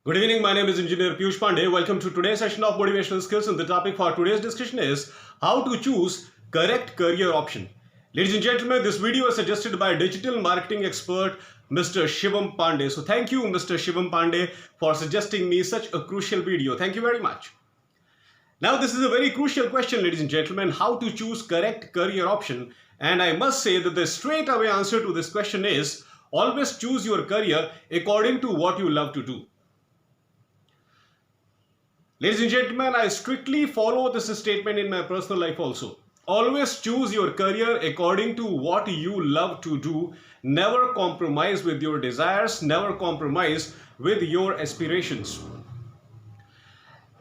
Good evening, my name is Engineer Piyush Pandey. Welcome to today's session of Motivational Skills, and the topic for today's discussion is how to choose correct career option. Ladies and gentlemen, this video is suggested by digital marketing expert Mr. Shivam Pandey. So thank you Mr. Shivam Pandey for suggesting me such a crucial video. Thank you very much. Now this is a very crucial question, ladies and gentlemen, how to choose correct career option. And I must say that the straight away answer to this question is always choose your career according to what you love to do. Ladies and gentlemen, I strictly follow this statement in my personal life also. Always choose your career according to what you love to do. Never compromise with your desires. Never compromise with your aspirations.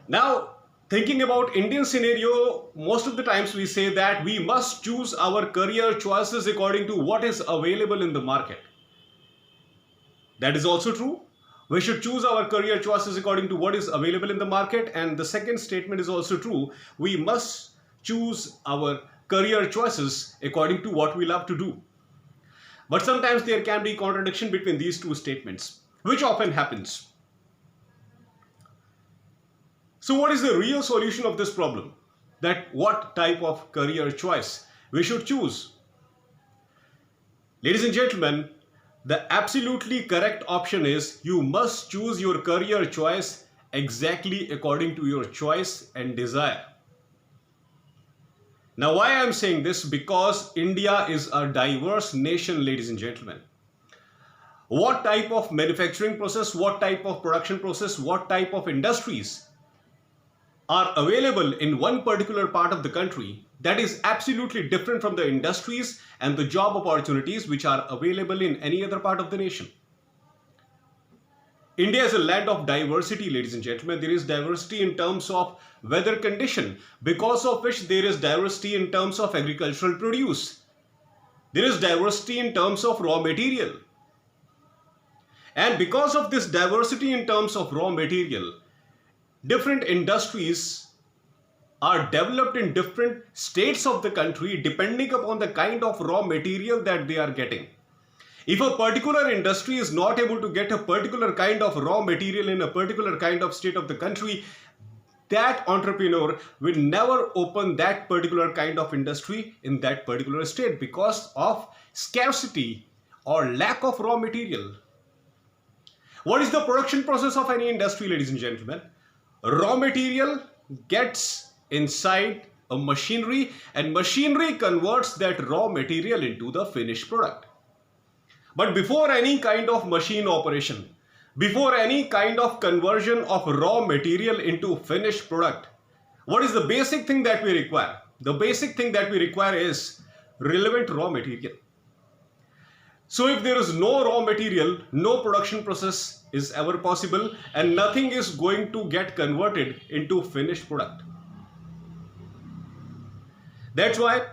Now, thinking about Indian scenario, most of the times we say that we must choose our career choices according to what is available in the market. That is also true. We should choose our career choices according to what is available in the market. And the second statement is also true. We must choose our career choices according to what we love to do. But sometimes there can be contradiction between these two statements, which often happens. So what is the real solution of this problem? That what type of career choice we should choose? Ladies and gentlemen, the absolutely correct option is you must choose your career choice exactly according to your choice and desire. Now, why I'm saying this? Because India is a diverse nation, ladies and gentlemen. What type of manufacturing process, what type of production process, what type of industries are available in one particular part of the country, that is absolutely different from the industries and the job opportunities which are available in any other part of the nation. India is a land of diversity, ladies and gentlemen. There is diversity in terms of weather condition, because of which there is diversity in terms of agricultural produce. There is diversity in terms of raw material. And because of this diversity in terms of raw material, different industries are developed in different states of the country depending upon the kind of raw material that they are getting. If a particular industry is not able to get a particular kind of raw material in a particular kind of state of the country, that entrepreneur will never open that particular kind of industry in that particular state because of scarcity or lack of raw material. What is the production process of any industry, ladies and gentlemen? Raw material gets inside a machinery, and machinery converts that raw material into the finished product. But before any kind of machine operation, before any kind of conversion of raw material into finished product, what is the basic thing that we require? The basic thing that we require is relevant raw material. So if there is no raw material, no production process is ever possible, and nothing is going to get converted into finished product. That's why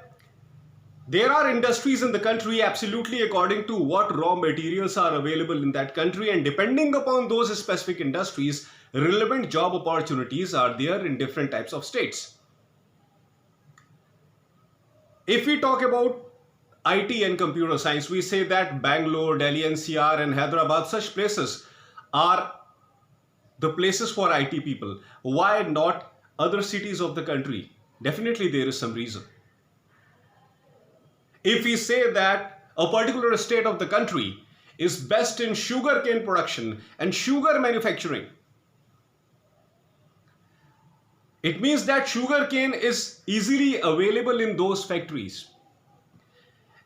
there are industries in the country absolutely according to what raw materials are available in that country, and depending upon those specific industries, relevant job opportunities are there in different types of states. If we talk about IT and computer science, we say that Bangalore, Delhi NCR and Hyderabad, such places are the places for IT people. Why not other cities of the country? Definitely there is some reason. If we say that a particular state of the country is best in sugarcane production and sugar manufacturing, it means that sugarcane is easily available in those factories.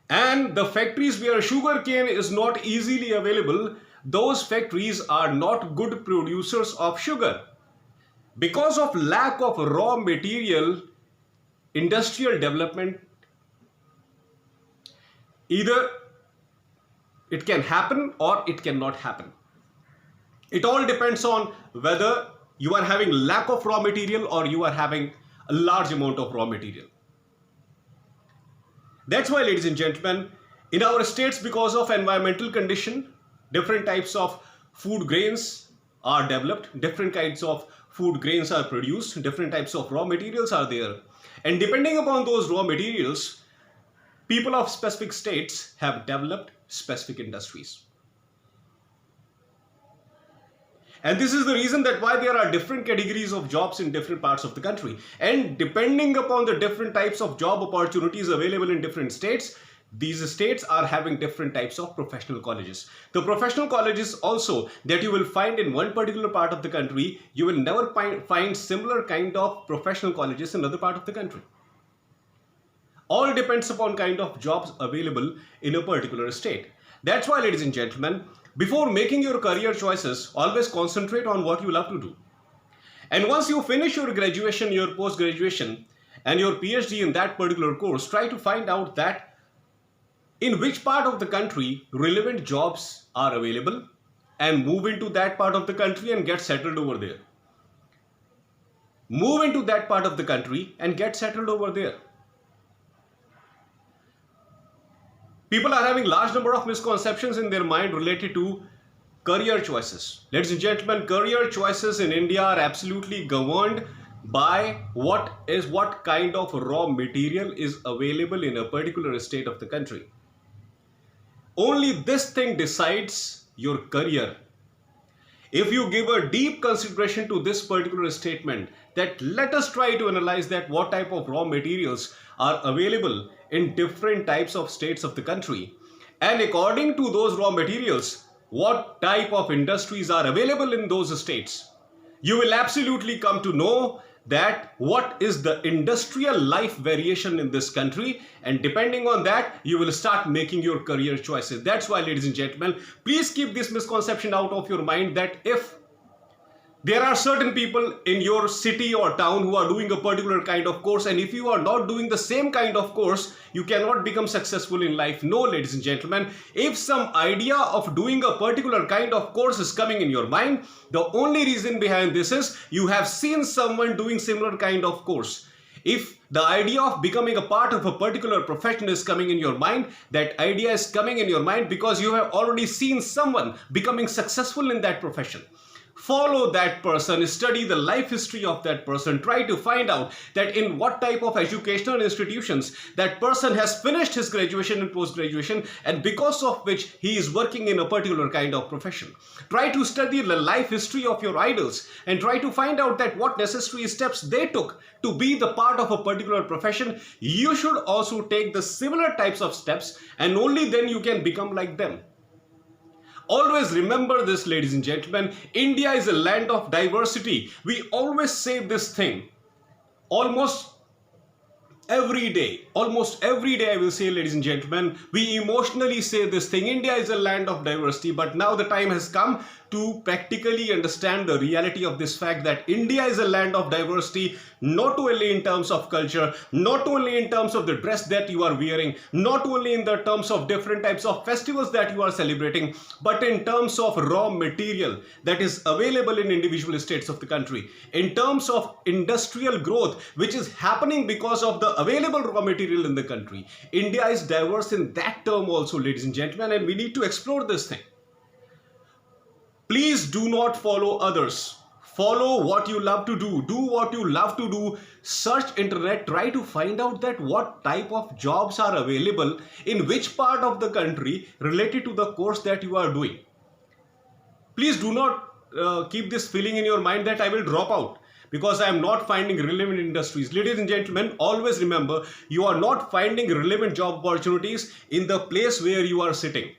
And the factories where sugarcane is not easily available, those factories are not good producers of sugar. Because of lack of raw material, industrial development, either it can happen or it cannot happen. It all depends on whether you are having lack of raw material or you are having a large amount of raw material. That's why, ladies and gentlemen, in our states, because of environmental condition, different types of food grains are developed, different kinds of food grains are produced, different types of raw materials are there. And depending upon those raw materials, people of specific states have developed specific industries. And this is the reason that why there are different categories of jobs in different parts of the country. And depending upon the different types of job opportunities available in different states, these states are having different types of professional colleges. The professional colleges also that you will find in one particular part of the country, you will never find similar kind of professional colleges in other part of the country. All depends upon kind of jobs available in a particular state. That's why, ladies and gentlemen, before making your career choices, always concentrate on what you love to do. And once you finish your graduation, your post-graduation, and your PhD in that particular course, try to find out that in which part of the country relevant jobs are available and move into that part of the country and get settled over there. Move into that part of the country and get settled over there. People are having large number of misconceptions in their mind related to career choices. Ladies and gentlemen, career choices in India are absolutely governed by what kind of raw material is available in a particular state of the country. Only this thing decides your career. If you give a deep consideration to this particular statement, that let us try to analyze that what type of raw materials are available in different types of states of the country, and according to those raw materials, what type of industries are available in those states, you will absolutely come to know that what is the industrial life variation in this country, and depending on that you will start making your career choices. That's why, ladies and gentlemen, please keep this misconception out of your mind that if there are certain people in your city or town who are doing a particular kind of course, and if you are not doing the same kind of course, you cannot become successful in life. No, ladies and gentlemen, if some idea of doing a particular kind of course is coming in your mind, the only reason behind this is you have seen someone doing similar kind of course. If the idea of becoming a part of a particular profession is coming in your mind, that idea is coming in your mind because you have already seen someone becoming successful in that profession. Follow that person, study the life history of that person, try to find out that in what type of educational institutions that person has finished his graduation and post-graduation, and because of which he is working in a particular kind of profession. Try to study the life history of your idols and try to find out that what necessary steps they took to be the part of a particular profession. You should also take the similar types of steps, and only then you can become like them. Always remember this, ladies and gentlemen, India is a land of diversity. We always say this thing almost every day I will say, ladies and gentlemen, we emotionally say this thing, India is a land of diversity. But now the time has come to practically understand the reality of this fact that India is a land of diversity, not only in terms of culture, not only in terms of the dress that you are wearing, not only in the terms of different types of festivals that you are celebrating, but in terms of raw material that is available in individual states of the country, in terms of industrial growth which is happening because of the available raw material in the country. India is diverse in that term also, ladies and gentlemen, and we need to explore this thing. Please do not follow others. Follow what you love to do. Do what you love to do. Search internet. Try to find out that what type of jobs are available in which part of the country related to the course that you are doing. Please do not keep this feeling in your mind that I will drop out because I am not finding relevant industries. Ladies and gentlemen, always remember, you are not finding relevant job opportunities in the place where you are sitting.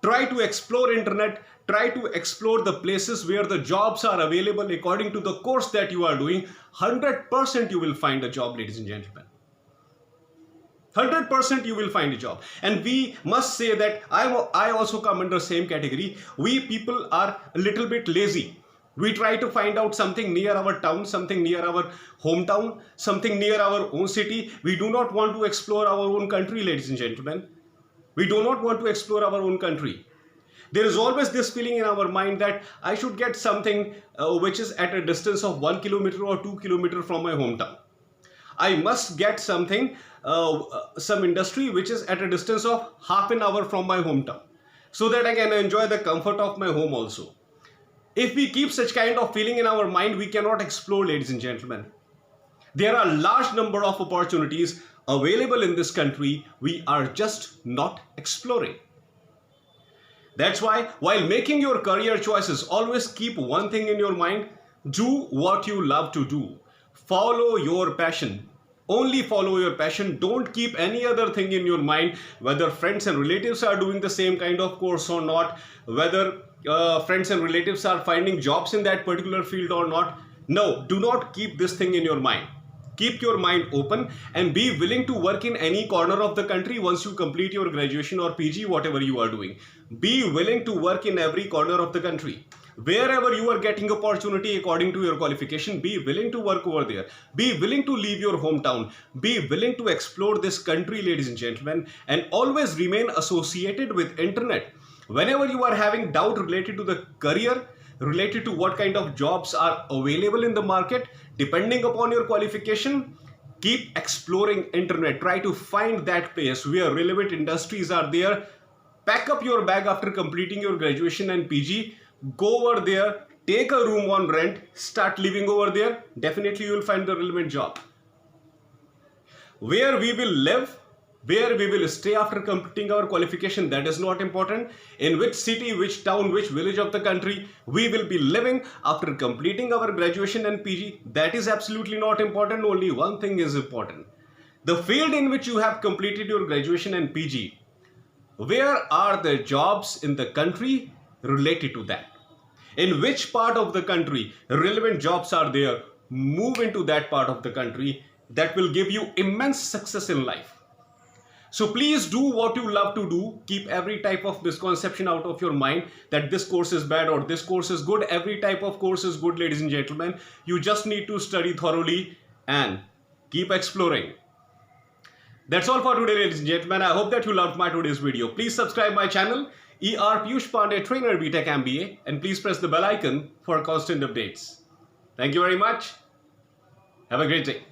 Try to explore internet. Try to explore the places where the jobs are available according to the course that you are doing. 100% you will find a job, ladies and gentlemen. 100% you will find a job. And we must say that I also come under the same category. We people are a little bit lazy. We try to find out something near our town, something near our hometown, something near our own city. We do not want to explore our own country, ladies and gentlemen. We do not want to explore our own country. There is always this feeling in our mind that I should get something which is at a distance of 1 kilometer or 2 kilometers from my hometown. I must get something, some industry which is at a distance of half an hour from my hometown, so that I can enjoy the comfort of my home also. If we keep such kind of feeling in our mind, we cannot explore, ladies and gentlemen. There are large number of opportunities available in this country. We are just not exploring. That's why, while making your career choices, always keep one thing in your mind: do what you love to do. Follow your passion. Only follow your passion. Don't keep any other thing in your mind, whether friends and relatives are doing the same kind of course or not, whether friends and relatives are finding jobs in that particular field or not. No, do not keep this thing in your mind. Keep your mind open and be willing to work in any corner of the country once you complete your graduation or PG, whatever you are doing. Be willing to work in every corner of the country. Wherever you are getting opportunity according to your qualification, be willing to work over there. Be willing to leave your hometown. Be willing to explore this country, ladies and gentlemen, and always remain associated with internet. Whenever you are having doubt related to the career, related to what kind of jobs are available in the market, depending upon your qualification, keep exploring internet. Try to find that place where relevant industries are there. Pack up your bag after completing your graduation and PG. Go over there, take a room on rent, start living over there. Definitely you will find the relevant job. Where we will live, where we will stay after completing our qualification, that is not important. In which city, which town, which village of the country we will be living after completing our graduation and PG, that is absolutely not important. Only one thing is important: the field in which you have completed your graduation and PG. Where are the jobs in the country related to that? In which part of the country relevant jobs are there? Move into that part of the country. That will give you immense success in life. So please do what you love to do. Keep every type of misconception out of your mind that this course is bad or this course is good. Every type of course is good, ladies and gentlemen. You just need to study thoroughly and keep exploring. That's all for today, ladies and gentlemen. I hope that you loved my today's video. Please subscribe my channel, ER Piyush Pandey, Trainer BTech MBA, and please press the bell icon for constant updates. Thank you very much. Have a great day.